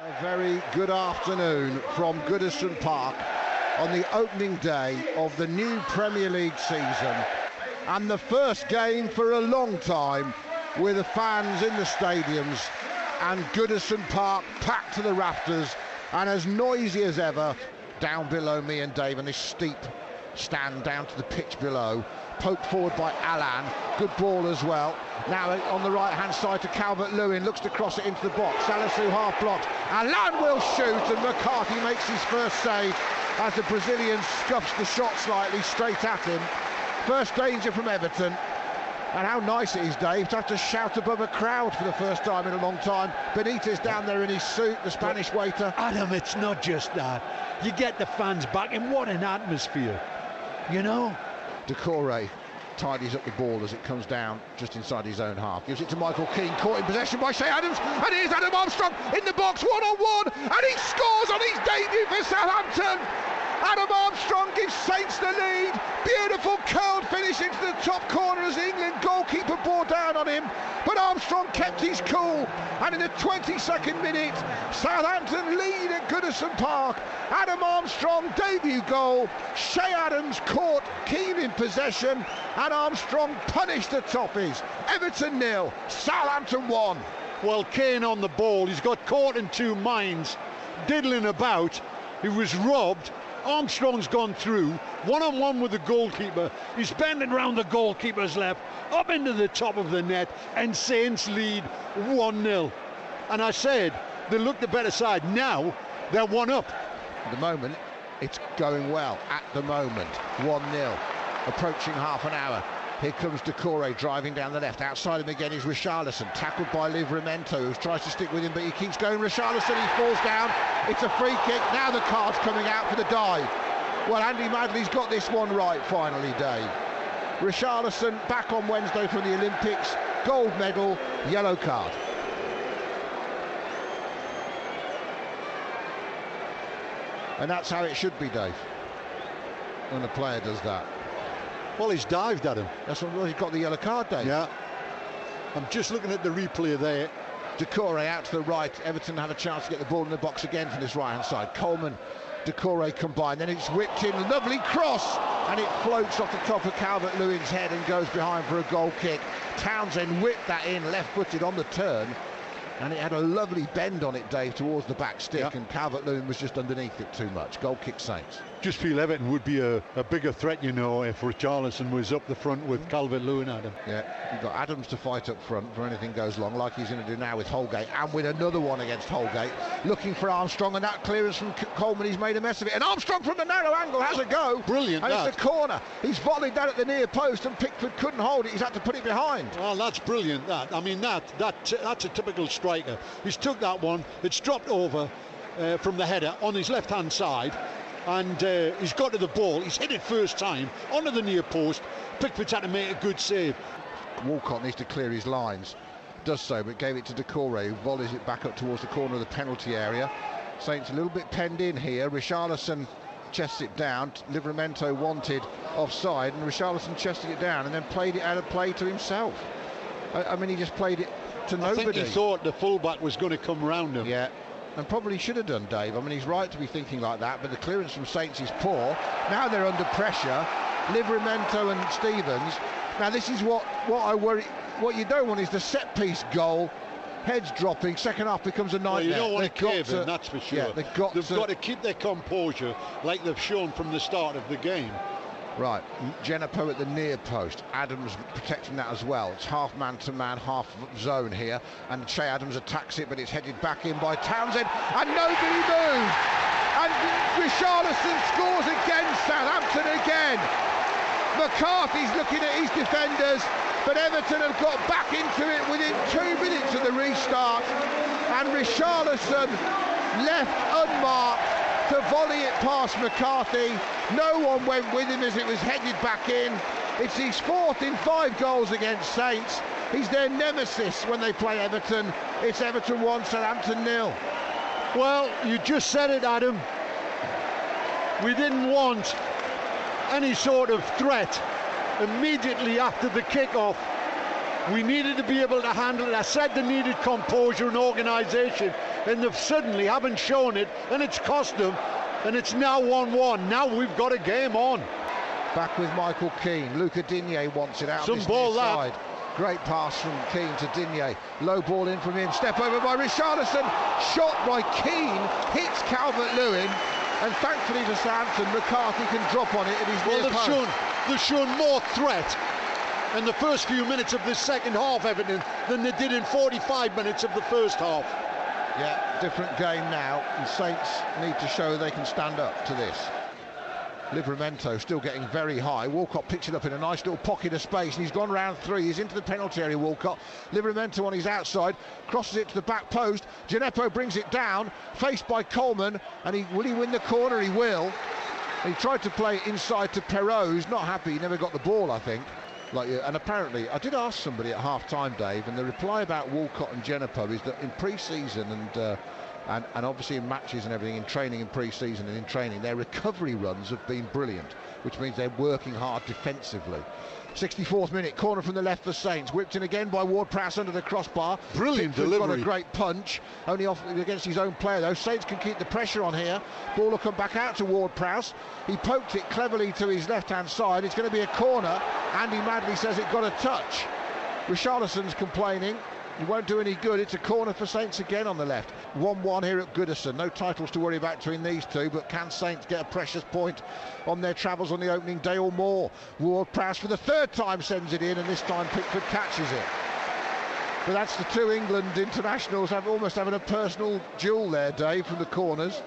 A very good afternoon from Goodison Park on the opening day of the new Premier League season, and the first game for a long time with the fans in the stadiums and Goodison Park packed to the rafters and as noisy as ever down below me and Dave on this steep stand down to the pitch below. Poked forward by Alan, good ball as well. Now on the right hand side to Calvert-Lewin, looks to cross it into the box. Salisu half blocked, Alan will shoot and McCarthy makes his first save as the Brazilian scuffs the shot slightly straight at him. First danger from Everton. And how nice it is, Dave, to have to shout above a crowd for the first time in a long time. Benitez down there in his suit, the Spanish waiter. Adam, it's not just that. You get the fans back, and what an atmosphere, you know? Doucouré tidies up the ball as it comes down just inside his own half. Gives it to Michael Keane, caught in possession by Che Adams, and here's Adam Armstrong in the box, one-on-one, and he scores on his debut for Southampton. Adam Armstrong gives Saints the lead. Beautiful curled finish into the top corner as the England goalkeeper bore down on him, but Armstrong kept his cool, and in the 22nd minute Southampton lead at Goodison Park. Adam Armstrong debut goal. Che Adams caught, Keane in possession, and Armstrong punished the Toffees. Everton 0, Southampton 1. Well, Kane on the ball, he's got caught in two minds, diddling about. He was robbed. Armstrong's gone through, one-on-one with the goalkeeper. He's bending round the goalkeeper's left, up into the top of the net, and Saints lead 1-0. And I said, they look the better side. Now, they're one up. At the moment, it's going well. At the moment, 1-0. Approaching half an hour. Here comes Doucouré driving down the left. Outside him again is Richarlison, tackled by Livramento, who tries to stick with him, but he keeps going. Richarlison, he falls down. It's a free kick. Now the card's coming out for the dive. Well, Andy Madley's got this one right, finally, Dave. Richarlison back on Wednesday from the Olympics. Gold medal, yellow card. And that's how it should be, Dave, when a player does that. Well, he's dived at him. That's what, well, he's got the yellow card, Dave. Yeah. I'm just looking at the replay there. Doucouré out to the right. Everton have a chance to get the ball in the box again from this right-hand side. Coleman, Doucouré combined. Then it's whipped in. Lovely cross. And it floats off the top of Calvert-Lewin's head and goes behind for a goal kick. Townsend whipped that in, left-footed on the turn. And it had a lovely bend on it, Dave, towards the back stick. Yeah. And Calvert-Lewin was just underneath it too much. Goal kick Saints. Just feel Everton would be a bigger threat, you know, if Richarlison was up the front with Calvert-Lewin at him. Yeah, you've got Adams to fight up front for anything goes wrong, like he's going to do now with Holgate, and with another one against Holgate, looking for Armstrong, and that clearance from Coleman, he's made a mess of it, and Armstrong from the narrow angle has a go. Brilliant. And it's a corner. He's volleyed that at the near post, and Pickford couldn't hold it. He's had to put it behind. Well, that's brilliant, that. I mean, that's a typical striker. He's took that one, it's dropped over from the header on his left-hand side, and he's got to the ball. He's hit it first time onto the near post. Pickford's had to make a good save. Walcott needs to clear his lines, does so, but gave it to Doucouré, who volleys it back up towards the corner of the penalty area. Saints a little bit penned in here. Richarlison chests it down. Livramento wanted offside, and Richarlison chested it down and then played it out of play to himself. I mean, he just played it to nobody. I think he thought the fullback was going to come round him. Yeah, and probably should have done, Dave. I mean, he's right to be thinking like that, but the clearance from Saints is poor. Now they're under pressure. Livramento and Stevens. Now this is what I worry. What you don't want is the set-piece goal. Heads dropping. Second half becomes a nightmare. Well, you don't want to cave in, that's for sure. Yeah, they've got to keep their composure like they've shown from the start of the game. Right, Genepo at the near post. Adams protecting that as well. It's half man-to-man, half zone here, and Che Adams attacks it, but it's headed back in by Townsend, and nobody moves. And Richarlison scores again. Southampton again. McCarthy's looking at his defenders, but Everton have got back into it within 2 minutes of the restart, and Richarlison left unmarked to volley it past McCarthy. No one went with him as it was headed back in. It's his fourth in 5 goals against Saints. He's their nemesis when they play Everton. It's Everton 1, Southampton 0. Well, you just said it, Adam. We didn't want any sort of threat immediately after the kickoff. We needed to be able to handle it. I said they needed composure and organisation, and they suddenly haven't shown it, and it's cost them, and it's now 1-1. Now we've got a game on. Back with Michael Keane. Luca Digne wants it out Some this ball near that. side. Great pass from Keane to Digne. Low ball in from him. Step over by Richarlison. Shot by Keane. Hits Calvert-Lewin. And thankfully to Southampton, McCarthy can drop on it at his near post. They've shown more threat in the first few minutes of this second half, Everton, than they did in 45 minutes of the first half. Yeah, different game now. And Saints need to show they can stand up to this. Livramento still getting very high. Walcott picks it up in a nice little pocket of space, and he's gone round three. He's into the penalty area, Walcott. Livramento on his outside, crosses it to the back post. Gineppo brings it down, faced by Coleman, and will he win the corner? He will. He tried to play inside to Perrault, who's not happy. He never got the ball, I think. And apparently, I did ask somebody at half-time, Dave, and the reply about Walcott and Gineppo is that in pre-season and obviously in matches and everything, in training, in pre-season and in training, their recovery runs have been brilliant, which means they're working hard defensively. 64th minute, corner from the left for Saints, whipped in again by Ward-Prowse under the crossbar. Brilliant Pickford's delivery. got a great punch, only off against his own player though. Saints can keep the pressure on here. Ball will come back out to Ward-Prowse. He poked it cleverly to his left-hand side. It's going to be a corner. Andy Madley says it got a touch. Richarlison's complaining. It won't do any good. It's a corner for Saints again on the left. 1-1 here at Goodison. No titles to worry about between these two, but can Saints get a precious point on their travels on the opening day or more? Ward-Prowse for the third time sends it in, and this time Pickford catches it. But that's the two England internationals almost having a personal duel there, Dave, from the corners.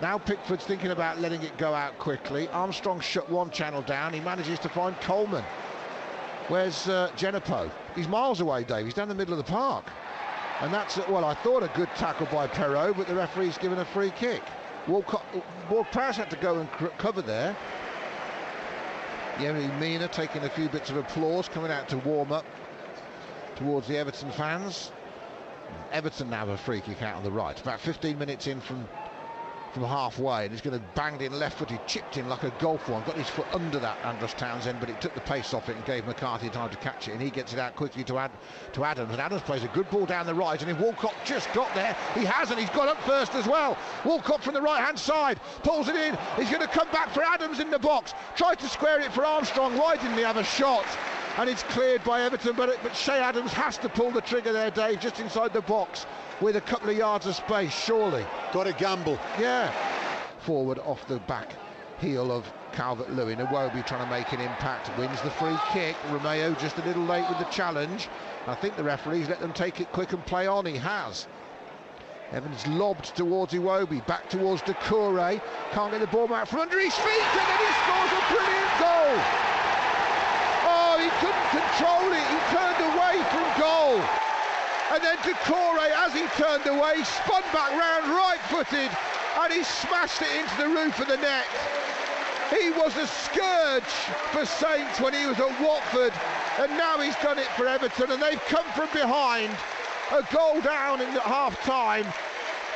Now Pickford's thinking about letting it go out quickly. Armstrong shut one channel down. He manages to find Coleman. Where's Gineppo? He's miles away, Dave. He's down the middle of the park. And that's, well, I thought a good tackle by Perrault, but the referee's given a free kick. Ward-Prowse had to go and cover there. Yerry Mina taking a few bits of applause, coming out to warm up towards the Everton fans. Everton now have a free kick out on the right. About 15 minutes in from halfway, and he's going to bang it in left-footed, chipped in like a golf one, got his foot under that, Andros Townsend, but it took the pace off it and gave McCarthy time to catch it, and he gets it out quickly to Adams, and Adams plays a good ball down the right, and if Walcott just got there, he hasn't, he's got up first as well. Walcott from the right-hand side, pulls it in, he's going to come back for Adams in the box, tried to square it for Armstrong, why didn't he have a shot? And it's cleared by Everton, but Shea Adams has to pull the trigger there, Dave, just inside the box with a couple of yards of space, surely. Got to gamble. Yeah. Forward off the back heel of Calvert-Lewin. Iwobi trying to make an impact, wins the free kick. Romeo just a little late with the challenge. I think the referee's let them take it quick and play on. He has. Evans lobbed towards Iwobi, back towards Doucouré. Can't get the ball back from under his feet, and then he scores a brilliant goal. Oh, he couldn't control it. He turned away from goal. And then Doucouré, as he turned away, spun back round right-footed, and he smashed it into the roof of the net. He was a scourge for Saints when he was at Watford, and now he's done it for Everton, and they've come from behind. A goal down in half-time.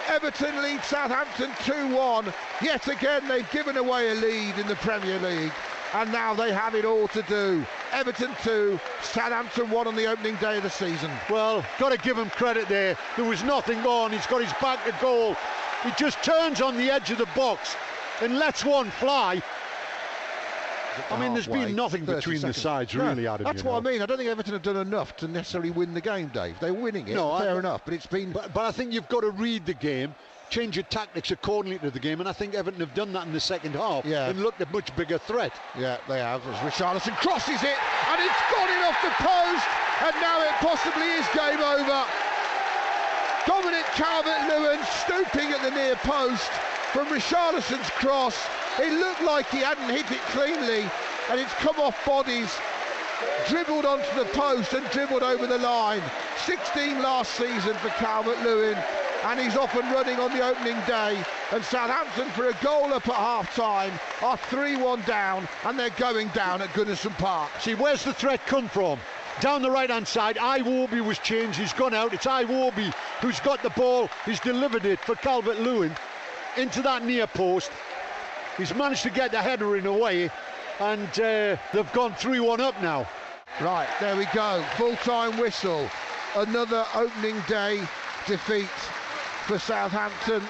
Everton lead Southampton 2-1. Yet again, they've given away a lead in the Premier League, and now they have it all to do. Everton 2, Southampton 1 on the opening day of the season. Well, got to give him credit there. There was nothing on. He's got his back to goal. He just turns on the edge of the box and lets one fly. I mean, there's been nothing between the sides, really, Adam. That's what I mean. I don't think Everton have done enough to necessarily win the game, Dave. They're winning it, fair enough, but it's been... But I think you've got to read the game, change your tactics accordingly to the game, and I think Everton have done that in the second half and looked a much bigger threat. Yeah, they have. As Richarlison crosses it, and it's gone in off the post, and now it possibly is game over. Dominic Calvert-Lewin stooping at the near post from Richarlison's cross. It looked like he hadn't hit it cleanly, and it's come off bodies, dribbled onto the post and dribbled over the line. 16 last season for Calvert-Lewin, and he's off and running on the opening day. And Southampton, for a goal up at half-time, are 3-1 down, and they're going down at Goodison Park. See, where's the threat come from? Down the right-hand side, Iwobi was changed, he's gone out. It's Iwobi who's got the ball, he's delivered it for Calvert-Lewin into that near post. He's managed to get the header in a way, and they've gone 3-1 up now. Right, there we go, full-time whistle. Another opening day defeat for Southampton.